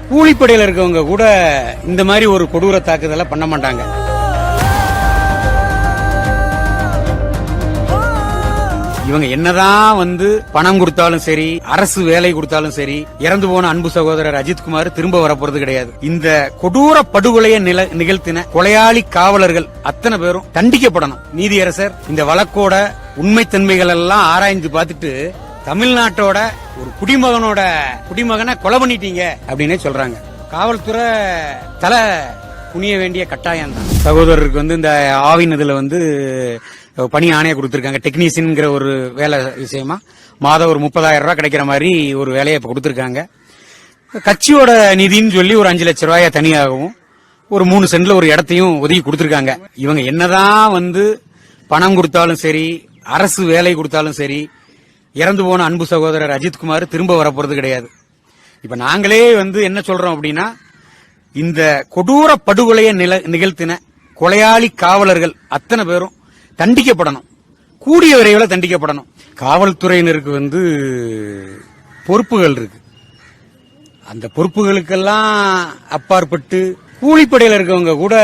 கூலிப்படையில இருக்கவங்க கூட இந்த மாதிரி ஒரு கொடூர தாக்குதலை பண்ண மாட்டாங்க. இவங்க என்னதான் பணம் கொடுத்தாலும் சரி, அரசு வேலை கொடுத்தாலும் சரி, இறந்து போன அன்பு சகோதரர் அஜித்குமார் திரும்ப வரப்போறது கிடையாது. இந்த கொடூர படுகொலையை நிகழ்த்தின கொலையாளி காவலர்கள் அத்தனை பேரும் தண்டிக்கப்படணும். நீதியரசர் இந்த வழக்கோட உண்மைத்தன்மைகள் எல்லாம் ஆராய்ந்து பார்த்துட்டு தமிழ்நாட்டோட ஒரு குடிமகனை கொலை பண்ணிட்டீங்க அப்படின்னு சொல்றாங்க. காவல்துறை தலை குனிய வேண்டிய கட்டாயம் தான். சகோதரருக்கு இந்த ஆவின் இதுல பணி ஆணைய கொடுத்திருக்காங்க. டெக்னீசியன்ங்கிற ஒரு வேலை விஷயமா மாதம் ஒரு 30,000 ரூபாய் கிடைக்கிற மாதிரி ஒரு வேலையை இப்ப கொடுத்திருக்காங்க. கட்சியோட நிதின்னு சொல்லி ஒரு 5 லட்சம் ரூபாய தனியாகவும் ஒரு 3 சென்ட்ல ஒரு இடத்தையும் ஒதுக்கி கொடுத்திருக்காங்க. இவங்க என்னதான் பணம் கொடுத்தாலும் சரி, அரசு வேலை கொடுத்தாலும் சரி, இறந்து போன அன்பு சகோதரர் அஜித்குமார் திரும்ப வரப்போறது கிடையாது. இப்ப நாங்களே என்ன சொல்றோம் அப்படின்னா, இந்த கொடூர படுகொலையை நிகழ்த்தின கொலையாளி காவலர்கள் அத்தனை பேரும் தண்டிக்கப்படணும். கூடிய விரைவில் தண்டிக்கப்படணும். காவல்துறையினருக்கு பொறுப்புகள் இருக்கு. அந்த பொறுப்புகளுக்கெல்லாம் அப்பாற்பட்டு கூலிப்படையில இருக்கவங்க கூட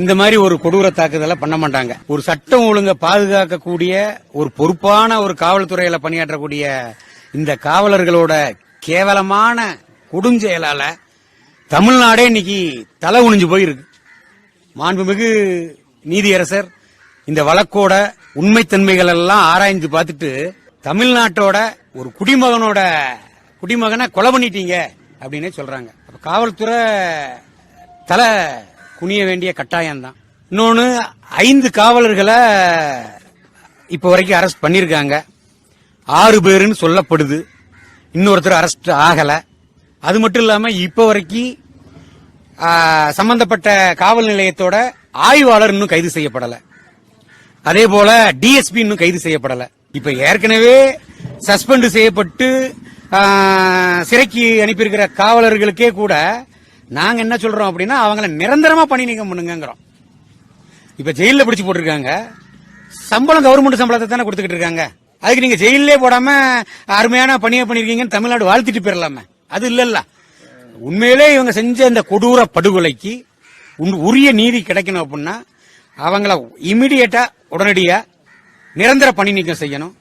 இந்த மாதிரி ஒரு கொடூர தாக்குதலை பண்ண மாட்டாங்க. ஒரு சட்டம் ஒழுங்க பாதுகாக்கக்கூடிய ஒரு பொறுப்பான ஒரு காவல்துறையில பணியாற்றக்கூடிய இந்த காவலர்களோட கேவலமான கொடுஞ்செயலால தமிழ்நாடே இன்னைக்கு தலை குனிஞ்சு போயிருக்கு. மாண்புமிகு நீதியரசர் இந்த வழக்கோட உண்மைத்தன்மைகள் எல்லாம் ஆராய்ந்து பார்த்துட்டு தமிழ்நாட்டோட ஒரு குடிமகனை கொலை பண்ணிட்டீங்க அப்படின்னு சொல்றாங்க. காவல்துறை தலை குனிய வேண்டிய கட்டாயம் தான். இன்னொன்னு 5 காவலர்களை இப்ப வரைக்கும் அரெஸ்ட் பண்ணிருக்காங்க. 6 பேருன்னு சொல்லப்படுது. இன்னொருத்தர் அரெஸ்ட் ஆகல. அது மட்டும் இல்லாம இப்ப வரைக்கும் சம்பந்தப்பட்ட காவல் நிலையத்தோட ஆய்வாளர் இன்னும் கைது செய்யப்படல. அதே போல டிஎஸ்பி இன்னும் கைது செய்யப்படல. இப்ப ஏற்கனவே சஸ்பெண்ட் செய்யப்பட்டு சிறைக்கு அனுப்பியிருக்கிற காவலர்களுக்கே கூட நாங்க என்ன சொல்றோம் அப்படின்னா, அவங்களை நிரந்தரமா பணி நீக்கம் பண்ணுங்கிறோம். இப்ப ஜெயில பிடிச்சு போட்டிருக்காங்க. சம்பளம் கவர்மெண்ட் சம்பளத்தை தானே கொடுத்துக்கிட்டு இருக்காங்க. அதுக்கு நீங்க ஜெயிலே போடாம அருமையான பணியை பண்ணிருக்கீங்கன்னு தமிழ்நாடு வாழ்த்திட்டு போயிடலாமே. அது இல்லல்ல. உண்மையிலே இவங்க செஞ்ச இந்த கொடூர படுகொலைக்கு உரிய நீதி கிடைக்கணும் அப்படின்னா அவங்கள இமிடியேட்டா உடனடியா நிரந்தர பணி நீக்கம் செய்யணும்.